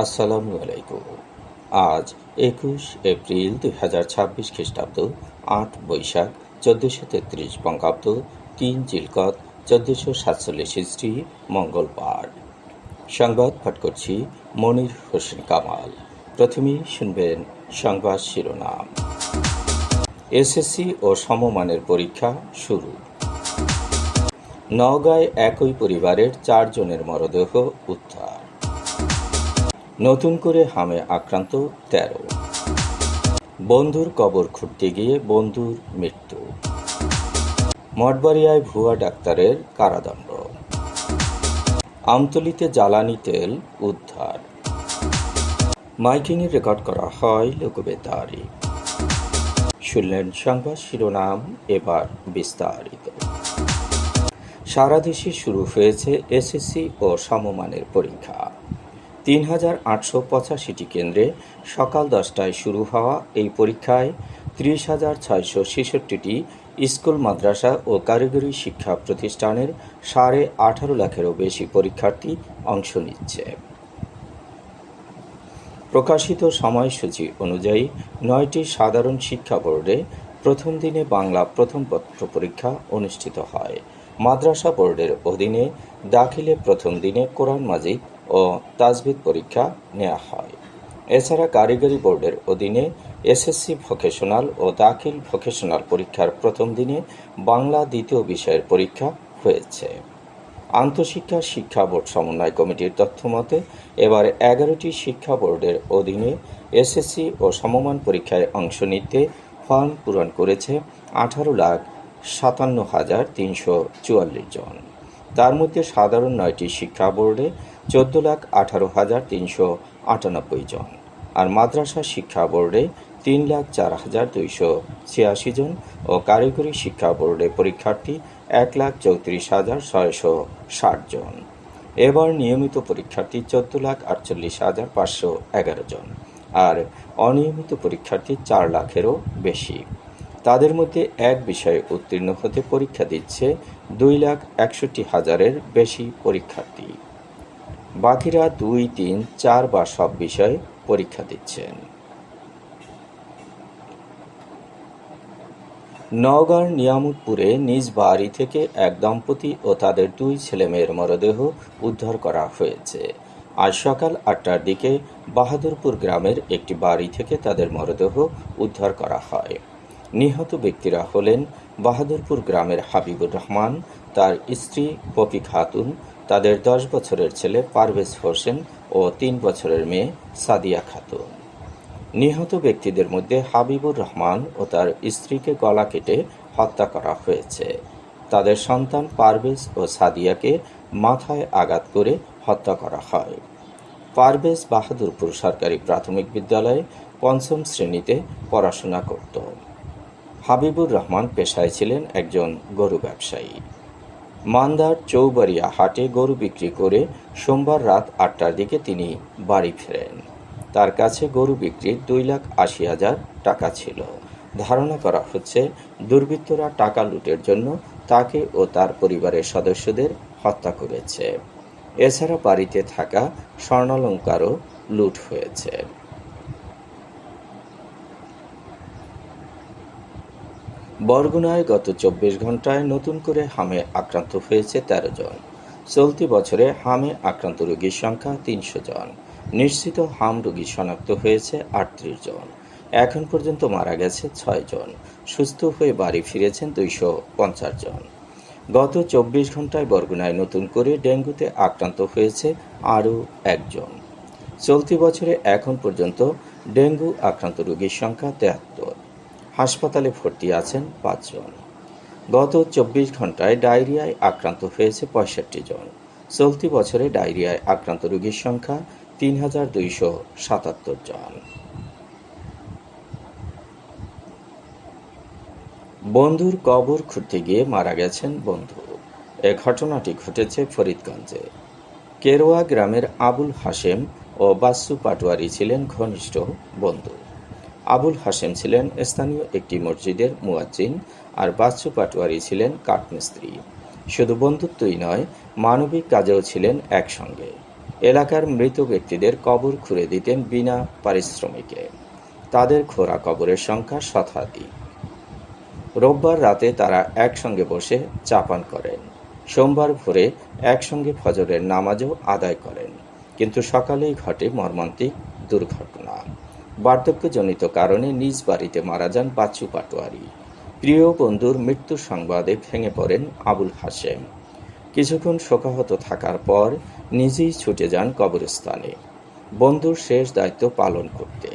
আসসালামু আলাইকুম। আজ 21 এপ্রিল 2026 খ্রিস্টাব্দ, ৮ বৈশাখ 1433 বঙ্গাব্দ, ৩ জিলকদ 1447 হিজরি, মঙ্গলবার। সংবাদ পাঠ করছি মনির হোসেন কামাল। প্রথমেই শুনবেন সংবাদ শিরোনাম। এসএসসি ও সমমানের পরীক্ষা শুরু। নওগাঁয় একই পরিবারের 4 জনের মরদেহ উদ্ধার। নতুন করে হামে আক্রান্ত 13। বন্ধুর কবর খুঁড়তে গিয়ে বন্ধুর মৃত্যু। মঠবাড়িয়ায় ভুয়া ডাক্তারের কারাদণ্ড। আমতলীতে জ্বালানি তেল উদ্ধার। মাইকিংয়ে রেকর্ড করা হয় লোকবেতারে। শুনলেন সংবাদ শিরোনাম, এবার বিস্তারিত। সারা দেশে শুরু হয়েছে এসএসসি ও সমমানের পরীক্ষা। ৩,৮৮৫টি কেন্দ্রে সকাল 10টায় শুরু হওয়া এই পরীক্ষায় ৩০,৬৬৬টি স্কুল, মাদ্রাসা ও কারিগরি শিক্ষা প্রতিষ্ঠানের 18.5 লাখেরও বেশি পরীক্ষার্থী অংশ নিচ্ছে। প্রকাশিত সময়সূচি অনুযায়ী 9টি সাধারণ শিক্ষা বোর্ডে প্রথম দিনে বাংলা প্রথম পত্র পরীক্ষা অনুষ্ঠিত হয়। মাদ্রাসা বোর্ডের অধীনে দাখিলে প্রথম দিনে কোরআন মাজিদ ও তাজবিদ পরীক্ষা নেওয়া হয়। এছাড়া কারিগরি বোর্ডের অধীনে এসএসসি ভোকেশনাল ও দাখিল ভোকেশনাল পরীক্ষার প্রথম দিনে বাংলা দ্বিতীয় বিষয়ের পরীক্ষা হয়েছে। আন্তঃশিক্ষা শিক্ষা বোর্ড সমন্বয় কমিটির তথ্য মতে এবার 11টি শিক্ষা বোর্ডের অধীনে এসএসসি ও সমমান পরীক্ষায় অংশ নিতে ফর্ম পূরণ করেছে 18,57,344 জন। তার মধ্যে সাধারণ 9টি শিক্ষা বোর্ডে 14,18,398 জন, আর মাদ্রাসা শিক্ষা বোর্ডে 3,04,286 জন ও কারিগরি শিক্ষা বোর্ডে পরীক্ষার্থী 1,34,660 জন। এবার নিয়মিত পরীক্ষার্থী 14,48,511 জন, আর অনিয়মিত পরীক্ষার্থী 4 লাখেরও বেশি। তাদের মধ্যে এক বিষয়ে উত্তীর্ণ হতে পরীক্ষা দিচ্ছে 2,61,000-এর বেশি পরীক্ষার্থী। বাকিরা 2, 3, 4 বা সব বিষয়ে পরীক্ষা দিচ্ছেন। নওগাঁর নিয়ামতপুরে নিজ বাড়ি থেকে এক দম্পতি ও তাদের 2 ছেলেমেয়ের মরদেহ উদ্ধার করা হয়েছে। আজ সকাল 8টার দিকে বাহাদুরপুর গ্রামের একটি বাড়ি থেকে তাদের মরদেহ উদ্ধার করা হয়। নিহত ব্যক্তিরা হলেন বাহাদুরপুর গ্রামের হাবিবুর রহমান, তার স্ত্রী পপি খাতুন, তাদের 10 বছরের ছেলে পারভেজ হোসেন ও 3 বছরের মেয়ে সাদিয়া খাতুন। নিহত ব্যক্তিদের মধ্যে হাবিবুর রহমান ও তার স্ত্রীকে গলা কেটে হত্যা করা হয়েছে। তাদের সন্তান পারভেজ ও সাদিয়াকে মাথায় আঘাত করে হত্যা করা হয়। পারভেজ বাহাদুরপুর সরকারি প্রাথমিক বিদ্যালয়ে 5ম শ্রেণীতে পড়াশোনা করত। হাবিবুর রহমান পেশায় ছিলেন একজন গরু ব্যবসায়ী। মান্দার চৌবাড়িয়া হাটে গরু বিক্রি করে সোমবার রাত 8টার দিকে তিনি বাড়ি ফেরেন। তার কাছে গরু বিক্রির 2,80,000 টাকা ছিল। ধারণা করা হচ্ছে দুর্বৃত্তরা টাকা লুটের জন্য তাকে ও তার পরিবারের সদস্যদের হত্যা করেছে। এছাড়া বাড়িতে থাকা স্বর্ণালংকারও লুট হয়েছে। বরগুনায় গত 24 ঘন্টায় নতুন করে হামে আক্রান্ত হয়েছে 13 জন। চলতি বছরে হামে আক্রান্ত রোগীর সংখ্যা 300 জন। নিশ্চিত হাম রোগী শনাক্ত হয়েছে 38 জন। এখন পর্যন্ত মারা গেছে 6 জন। সুস্থ হয়ে বাড়ি ফিরেছেন 250 জন। গত 24 ঘন্টায় বরগুনায় নতুন করে ডেঙ্গুতে আক্রান্ত হয়েছে আরও 1 জন। চলতি বছরে এখন পর্যন্ত ডেঙ্গু আক্রান্ত রোগীর সংখ্যা 73। হাসপাতালে ভর্তি আছেন 5 জন। গত 24 ঘন্টায় ডায়রিয়ায় আক্রান্ত হয়েছে 65 জন। চলতি বছরে ডায়রিয়ায় আক্রান্ত রোগীর সংখ্যা 3,277 জন। বন্ধুর কবর খুঁড়তে গিয়ে মারা গেছেন বন্ধু। এ ঘটনাটি ঘটেছে ফরিদগঞ্জে। কেরোয়া গ্রামের আবুল হাশেম ও বাচ্চু পাটোয়ারি ছিলেন ঘনিষ্ঠ বন্ধু। আবুল হাশেম ছিলেন স্থানীয় একটি মসজিদের মুয়াজ্জিন, আর বাচ্চু পাটোয়ারি ছিলেন কাঠমিস্ত্রি। শুধু বন্ধুত্বই নয়, মানবিক কাজেও ছিলেন একসঙ্গে। এলাকার মৃত ব্যক্তিদের কবর খুঁড়ে দিতেন বিনা পারিশ্রমিকে। তাদের খোঁড়া কবরের সংখ্যা শতাধিক। রোববার রাতে তারা একসঙ্গে বসে চা পান করেন। সোমবার ভোরে একসঙ্গে ফজরের নামাজও আদায় করেন। কিন্তু সকালেই ঘটে মর্মান্তিক দুর্ঘটনা। বার্ধক্যজনিত কারণে নিজ বাড়িতে মারা যান বাচ্চু পাটোয়ারি। প্রিয় বন্ধুর মৃত্যুর সংবাদে ভেঙে পড়েন আবুল হাশেম। কিছুক্ষণ শোকাহত থাকার পর নিজেই ছুটে যান কবরস্থানে বন্ধুর শেষ দায়িত্ব পালন করতে।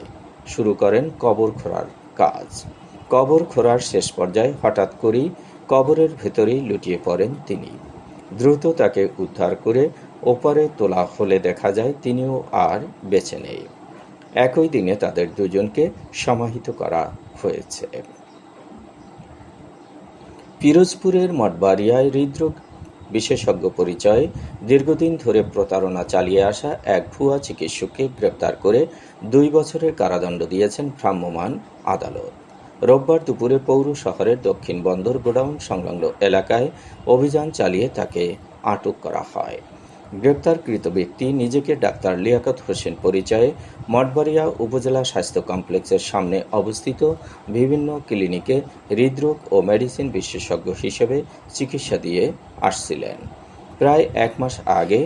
শুরু করেন কবর খোঁড়ার কাজ। কবর খোঁড়ার শেষ পর্যায়ে হঠাৎ করেই কবরের ভেতরেই লুটিয়ে পড়েন তিনি। দ্রুত তাকে উদ্ধার করে ওপারে তোলা হলে দেখা যায় তিনিও আর বেঁচে নেই। একই দিনে তাদের দুজনকে সমাহিত করা হয়েছে। পিরোজপুরের মঠবাড়িয়ায় হৃদরোগ বিশেষজ্ঞ পরিচয়ে দীর্ঘদিন ধরে প্রতারণা চালিয়ে আসা এক ভুয়া চিকিৎসককে গ্রেপ্তার করে 2 বছরের কারাদণ্ড দিয়েছেন ভ্রাম্যমাণ আদালত। রোববার দুপুরে পৌর শহরের দক্ষিণ বন্দর গোডাউন সংলগ্ন এলাকায় অভিযান চালিয়ে তাকে আটক করা হয়। গ্রেপ্তারকৃত ব্যক্তি নিজেকে ডাক্তার লিয়াকত হোসেন পরিচয়ে মঠবাড়িয়া উপজেলা স্বাস্থ্য কমপ্লেক্সের সামনে অবস্থিত বিভিন্ন ক্লিনিকে হৃদরোগ ও মেডিসিন বিশেষজ্ঞ হিসেবে চিকিৎসা দিয়ে আসছিলেন। প্রায় 1 মাস আগে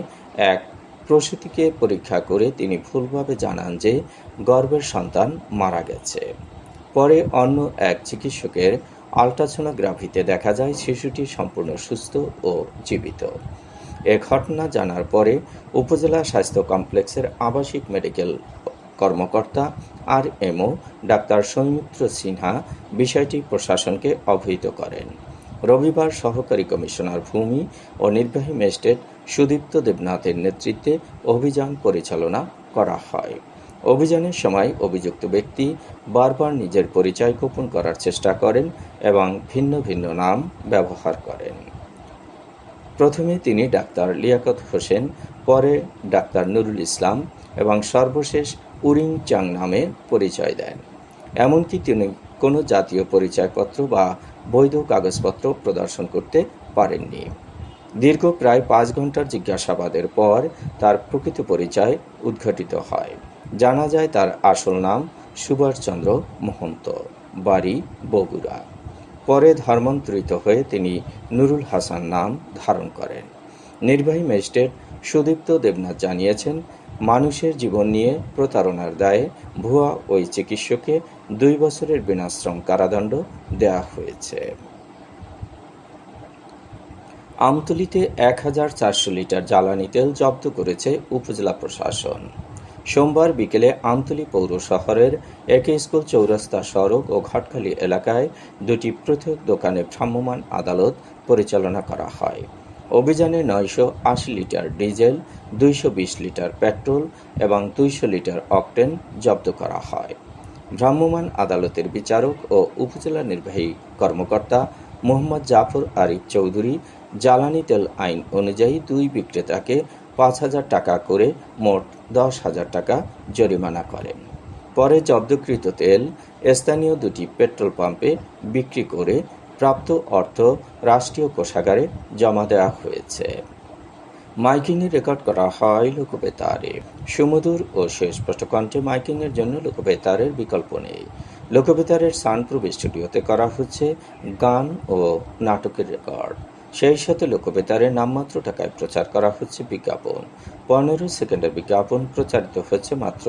এক প্রসূতিকে পরীক্ষা করে তিনি ভুলভাবে জানান যে গর্ভের সন্তান মারা গেছে। পরে অন্য এক চিকিৎসকের আল্ট্রাসোনোগ্রাফিতে দেখা যায় শিশুটি সম্পূর্ণ সুস্থ ও জীবিত। এ ঘটনা জানার পরে উপজেলা স্বাস্থ্য কমপ্লেক্সের আবাসিক মেডিকেল কর্মকর্তা RMO ডাক্তার সৌমিত্র সিনহা বিষয়টি প্রশাসনকে অবহিত করেন। রবিবার সহকারী কমিশনার ভূমি ও নির্বাহী ম্যাজিস্ট্রেট সুদীপ্ত দেবনাথের নেতৃত্বে অভিযান পরিচালনা করা হয়। অভিযানের সময় অভিযুক্ত ব্যক্তি বারবার নিজের পরিচয় গোপন করার চেষ্টা করেন এবং ভিন্ন ভিন্ন নাম ব্যবহার করেন। প্রথমে তিনি ডাক্তার লিয়াকত হোসেন, পরে ডাক্তার নুরুল ইসলাম এবং সর্বশেষ উরিং চাং নামে পরিচয় দেন। এমনকি তিনি কোনো জাতীয় পরিচয়পত্র বা বৈধ কাগজপত্র প্রদর্শন করতে পারেননি। দীর্ঘ প্রায় 5 ঘন্টার জিজ্ঞাসাবাদের পর তার প্রকৃত পরিচয় উদ্ঘাটিত হয়। জানা যায় তার আসল নাম সুভাষচন্দ্র মহন্ত, বাড়ি বগুড়া। পরে ধর্মান্তরিত হয়ে তিনি নুরুল হাসান নাম ধারণ করেন। নির্বাহী ম্যাজিস্ট্রেট সুদীপ্ত দেবনাথ জানিয়েছেন, মানুষের জীবন নিয়ে প্রতারণার দায়ে ভুয়া ওই চিকিৎসককে 2 বছরের বিনাশ্রম কারাদণ্ড দেওয়া হয়েছে। আমতলীতে 1400 লিটার জ্বালানি তেল জব্দ করেছে উপজেলা প্রশাসন। সোমবার বিকেলে আমতলী পৌর শহরের একে স্কুল চৌরাস্তা সড়ক ও ঘাটখালী এলাকায় 2টি পৃথক দোকানে ভ্রাম্যমাণ আদালত পরিচালনা করা হয়। অভিযানে 980 লিটার ডিজেল, 220 লিটার পেট্রোল এবং 200 লিটার অকটেন জব্দ করা হয়। ভ্রাম্যমাণ আদালতের বিচারক ও উপজেলা নির্বাহী কর্মকর্তা মোহাম্মদ জাফর আরিফ চৌধুরী জ্বালানি তেল আইন অনুযায়ী 2 বিক্রেতাকে 5,000 টাকা করে মোট 10,000 টাকা জরিমানা করেন। পরে জব্দকৃত তেল স্থানীয় 2টি পেট্রোল পাম্পে বিক্রি করে প্রাপ্ত অর্থ রাষ্ট্রীয় কোষাগারে জমা দেওয়া হয়েছে। মাইকিংয়ে রেকর্ড করা হয় লোকবেতারে। সুমধুর ও সুস্পষ্ট কণ্ঠে মাইকিংয়ের জন্য লোকবেতারের বিকল্প নেই। লোকবেতারের সাউন্ডপ্রুফ স্টুডিওতে করা হচ্ছে গান ও নাটকের রেকর্ড। সেই সাথে লোকবেতারের নামমাত্র টাকায় প্রচার করা হচ্ছে বিজ্ঞাপন। 15 সেকেন্ডের বিজ্ঞাপন প্রচারিত হচ্ছে মাত্র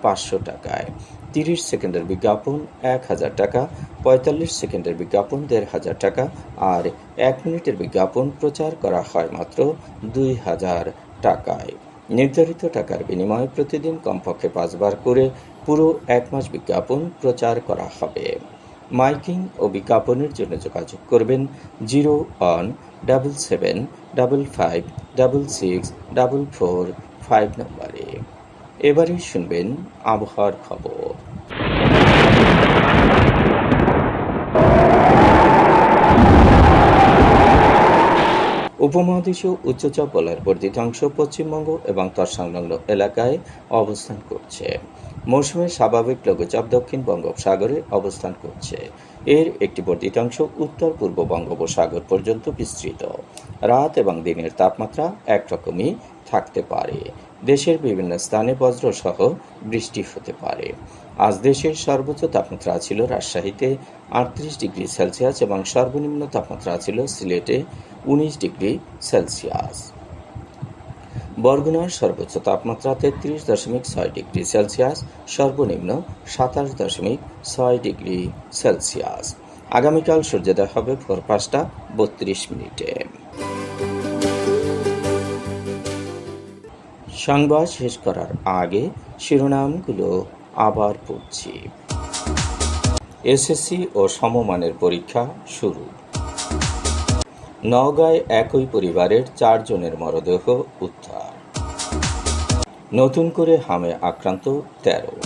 500 টাকায়। 30 সেকেন্ডের বিজ্ঞাপন 1000 টাকা, 45 সেকেন্ডের বিজ্ঞাপন 1500 টাকা আর 1 মিনিটের বিজ্ঞাপন প্রচার করা হয় মাত্র 2000 টাকায়। নির্ধারিত টাকার বিনিময়ে প্রতিদিন কমপক্ষে 5 বার করে পুরো 1 মাস বিজ্ঞাপন প্রচার করা হবে। মাইকিং ও বিজ্ঞাপনের জন্য যোগাযোগ করবেন 0-1-755-6-445 নম্বরে। এবারে শুনবেন আবহাওয়ার খবর। উপমহাদেশীয় উচ্চচাপ বলয়ের বর্ধিত অংশ পশ্চিমবঙ্গ এবং তৎসংলগ্ন এলাকায় অবস্থান করছে। মৌসুমের স্বাভাবিক লঘুচাপ দক্ষিণ বঙ্গোপসাগরে অবস্থান করছে। এর একটি বর্ধিত অংশ উত্তর পূর্ব বঙ্গোপসাগর পর্যন্ত বিস্তৃত। রাত এবং দিনের তাপমাত্রা একরকমই থাকতে পারে। দেশের বিভিন্ন স্থানে বজ্রসহ বৃষ্টি হতে পারে। আজ দেশের সর্বোচ্চ তাপমাত্রা ছিল রাজশাহীতে 38 ডিগ্রি সেলসিয়াস এবং সর্বনিম্ন তাপমাত্রা ছিল সিলেটে 19 ডিগ্রি সেলসিয়াস। বরগুনার সর্বোচ্চ তাপমাত্রা 33.6 ডিগ্রি সেলসিয়াস, সর্বনিম্ন 27.6 ডিগ্রি সেলসিয়াস। আগামীকাল সূর্যোদয় হবে ভোর 5:32। সংবাদ শেষ করার আগে শিরোনামগুলো আবার পড়ছি। এসএসসি ও সমমানের পরীক্ষা শুরু। নওগাঁয় একই পরিবারের 4 জনের মরদেহ উদ্ধার। নতুন করে হামে আক্রান্ত 13।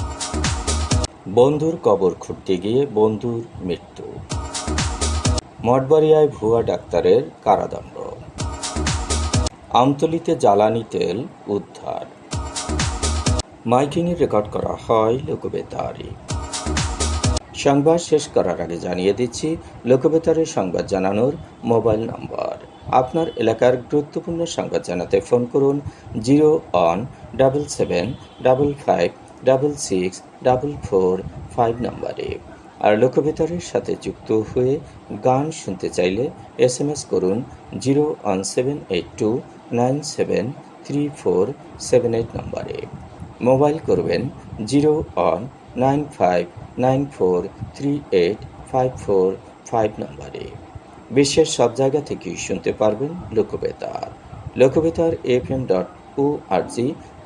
বন্ধুর কবর খুঁড়তে গিয়ে বন্ধুর মৃত্যু। মঠবাড়িয়ায় ভুয়া ডাক্তারের কারাদণ্ড। আমতলীতে জ্বালানি তেল উদ্ধার। মাইকিংয়ে রেকর্ড করা হয় লোকবেতারে। সংবাদ শেষ করার আগে জানিয়ে দিচ্ছি লোকবেতারে সংবাদ জানানোর মোবাইল নম্বর। আপনার এলাকার গুরুত্বপূর্ণ সংবাদ জানাতে ফোন করুন 01-755-666-445 নম্বরে। আর লোকবেতারের সাথে যুক্ত হয়ে গান শুনতে চাইলে SMS করুন 01782973478 নম্বরে। মোবাইল করবেন 01959438545 নম্বরে। বিশ্বের সব জায়গা থেকেই শুনতে পারবেন লোকবেতার। লোকবেতার FM.org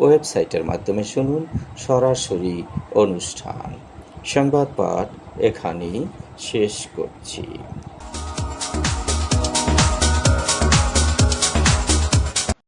ওয়েবসাইটের মাধ্যমে শুনুন সরাসরি অনুষ্ঠান। সংবাদ পাঠ এখানেই শেষ করছি।